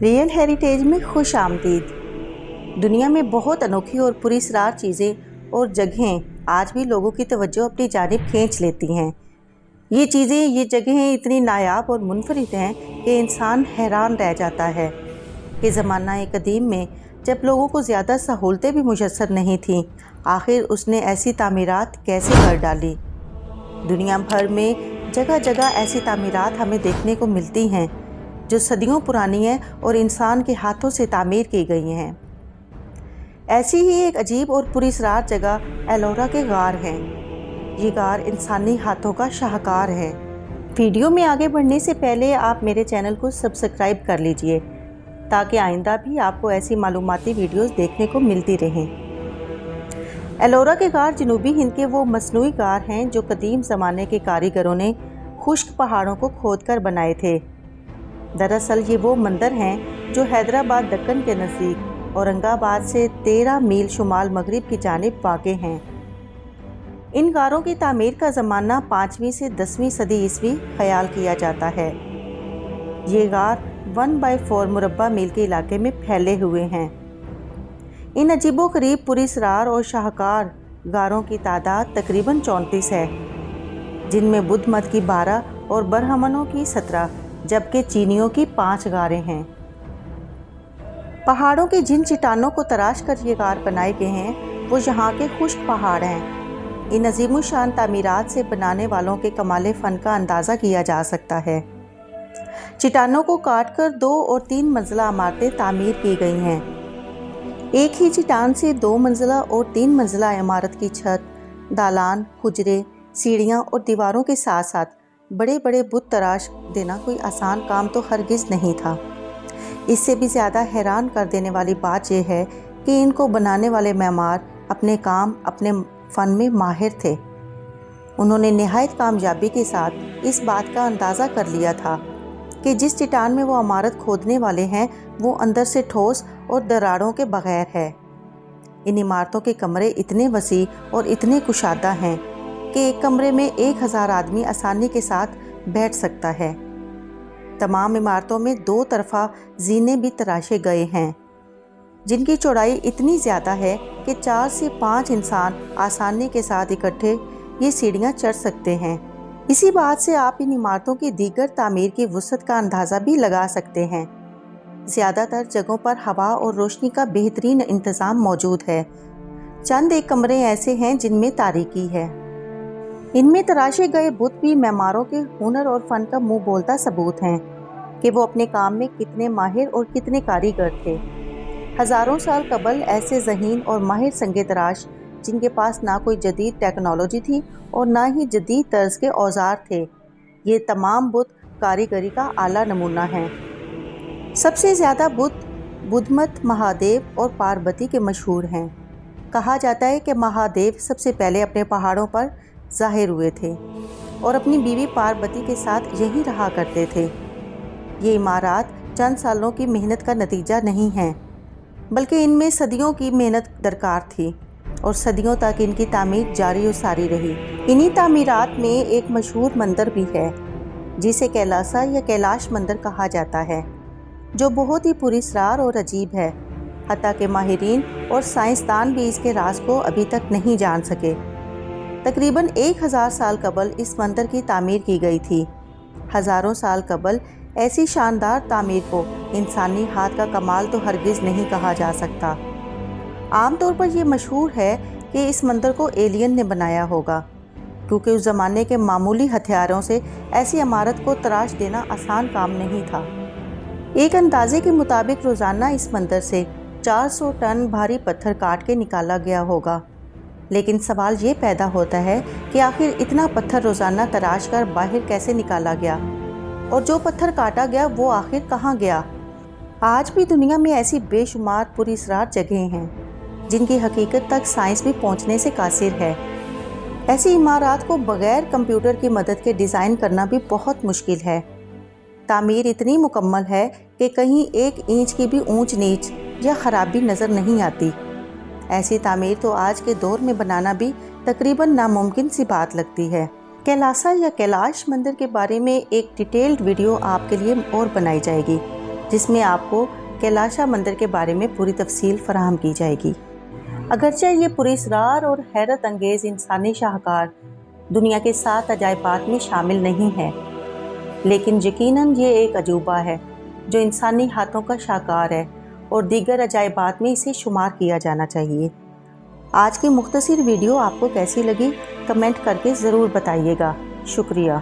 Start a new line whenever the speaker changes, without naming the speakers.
Real heritage में खुश आमदीद। दुनिया में बहुत अनोखी और पुरस्कार चीज़ें और जगहें आज भी लोगों की तवज्जो अपनी जानिब खींच लेती हैं। ये चीज़ें, ये जगहें इतनी नायाब और मुनफरिद हैं कि इंसान हैरान रह जाता है कि ज़माना कदीम में जब लोगों को ज़्यादा सहूलतें भी मुयस्सर नहीं थीं, आखिर उसने ऐसी तामीरात कैसे कर डाली। दुनिया भर में जगह जगह ऐसी तामीरात हमें देखने को मिलती हैं जो सदियों पुरानी हैं और इंसान के हाथों से तामीर की गई हैं। ऐसी ही एक अजीब और पुरस्कार जगह एलोरा के गार हैं। ये गार इंसानी हाथों का शाहकार है। वीडियो में आगे बढ़ने से पहले आप मेरे चैनल को सब्सक्राइब कर लीजिए ताकि आइंदा भी आपको ऐसी मालूमाती वीडियोस देखने को मिलती रहें। एलोरा के गार जनूबी हिंद के वो मसनूई गार हैं जो कदीम ज़माने के कारीगरों ने खुश्क पहाड़ों को खोदकर बनाए थे। दरअसल ये वो मंदिर हैं जो हैदराबाद दक्कन के नज़दीक औरंगाबाद से 13 मील शुमाल मगरिब की जानिब वाक़े हैं। इन गारों की तामीर का ज़माना 5वीं से 10वीं सदी ईस्वी ख्याल किया जाता है। ये गार 1/4 मुरब्बा मील के इलाके में फैले हुए हैं। इन अजीबो करीब पुरस्कार और शाहकार गारों की तादाद तकरीबन 34 है, जिनमें बुद्ध मत की 12 और ब्राह्मणों की 17 जबकि चीनियों की 5 गारें हैं। पहाड़ों के जिन चट्टानों को तराश कर ये गार बनाए गए हैं वो यहाँ के खुश्क पहाड़ हैं। इन अजीमुशान तामीरात से बनाने वालों के कमाले फ़न का अंदाज़ा किया जा सकता है। चट्टानों को काट कर 2 और 3 मंजिला इमारतें तामीर की गई हैं। एक ही चट्टान से 2 मंजिला और 3 मंजिला इमारत की छत, दालान, हुजरे, सीढ़ियाँ और दीवारों के साथ साथ बड़े बड़े बुत तराश देना कोई आसान काम तो हरगिज़ नहीं था। इससे भी ज़्यादा हैरान कर देने वाली बात यह है कि इनको बनाने वाले मेमार अपने काम, अपने फ़न में माहिर थे। उन्होंने निहायत कामयाबी के साथ इस बात का अंदाज़ा कर लिया था कि जिस चट्टान में वो इमारत खोदने वाले हैं वो अंदर से ठोस और दरारों के बग़ैर है। इन इमारतों के कमरे इतने वसी और इतने कुशादा हैं कि एक कमरे में 1000 आदमी आसानी के साथ बैठ सकता है। तमाम इमारतों में 2 तरफ़ा जीने भी तराशे गए हैं, जिनकी चौड़ाई इतनी ज़्यादा है कि 4 से 5 इंसान आसानी के साथ इकट्ठे ये सीढ़ियाँ चढ़ सकते हैं। इसी बात से आप इन इमारतों की दीगर तामीर की वुसअत का अंदाज़ा भी लगा सकते हैं। ज़्यादातर जगहों पर हवा और रोशनी का बेहतरीन इंतज़ाम मौजूद है। चंद एक कमरे ऐसे हैं जिनमें तारीकी है। इनमें तराशे गए बुत भी मेमारों के हुनर और फ़न का मुंह बोलता सबूत हैं कि वो अपने काम में कितने माहिर और कितने कारीगर थे। हज़ारों साल कबल ऐसे ज़हीन और माहिर संगे तराश जिनके पास ना कोई जदीद टेक्नोलॉजी थी और ना ही जदीद तर्ज के औजार थे, ये तमाम बुत कारीगरी का आला नमूना हैं। सबसे ज़्यादा बुत बुद्धमत, महादेव और पार्वती के मशहूर हैं। कहा जाता है कि महादेव सबसे पहले अपने पहाड़ों पर ज़ाहिर हुए थे और अपनी बीवी पार्वती के साथ यहीं रहा करते थे। ये इमारत चंद सालों की मेहनत का नतीजा नहीं है, बल्कि इनमें सदियों की मेहनत दरकार थी और सदियों तक इनकी तामीर जारी और सारी रही। इन्हीं तामीरात में एक मशहूर मंदिर भी है जिसे कैलासा या कैलाश मंदिर कहा जाता है, जो बहुत ही पुरस्कार और अजीब है। हत्ता के माहिरीन और साइंसदान भी इसके राज को अभी तक नहीं जान सके। तकरीबन 1000 साल कबल इस मंदिर की तामीर की गई थी। हज़ारों साल कबल ऐसी शानदार तामीर को इंसानी हाथ का कमाल तो हरगिज़ नहीं कहा जा सकता। आमतौर पर यह मशहूर है कि इस मंदिर को एलियन ने बनाया होगा, क्योंकि उस ज़माने के मामूली हथियारों से ऐसी इमारत को तराश देना आसान काम नहीं था। एक अंदाजे के मुताबिक रोज़ाना इस मंदिर से 400 टन भारी पत्थर काट के निकाला गया होगा। लेकिन सवाल ये पैदा होता है कि आखिर इतना पत्थर रोज़ाना तराश कर बाहर कैसे निकाला गया और जो पत्थर काटा गया वो आखिर कहाँ गया। आज भी दुनिया में ऐसी बेशुमार पुरस्कार जगहें हैं जिनकी हकीकत तक साइंस भी पहुँचने से कासिर है। ऐसी इमारत को बग़ैर कंप्यूटर की मदद के डिज़ाइन करना भी बहुत मुश्किल है। तामीर इतनी मुकम्मल है कि कहीं 1 इंच की भी ऊंच नीच या ख़राबी नज़र नहीं आती। ऐसी तामीर तो आज के दौर में बनाना भी तकरीबन नामुमकिन सी बात लगती है। कैलासा या कैलाश मंदिर के बारे में एक डिटेल्ड वीडियो आपके लिए और बनाई जाएगी। جس میں آپ کو کیلاشا مندر کے بارے میں پوری تفصیل فراہم کی جائے گی۔ اگرچہ یہ پراسرار اور حیرت انگیز انسانی شاہکار دنیا کے 7 عجائبات میں شامل نہیں ہے، لیکن یقیناً یہ ایک عجوبہ ہے جو انسانی ہاتھوں کا شاہکار ہے اور دیگر عجائبات میں اسے شمار کیا جانا چاہیے۔ آج کی مختصر ویڈیو آپ کو کیسی لگی کمنٹ کر کے ضرور بتائیے گا۔ شکریہ۔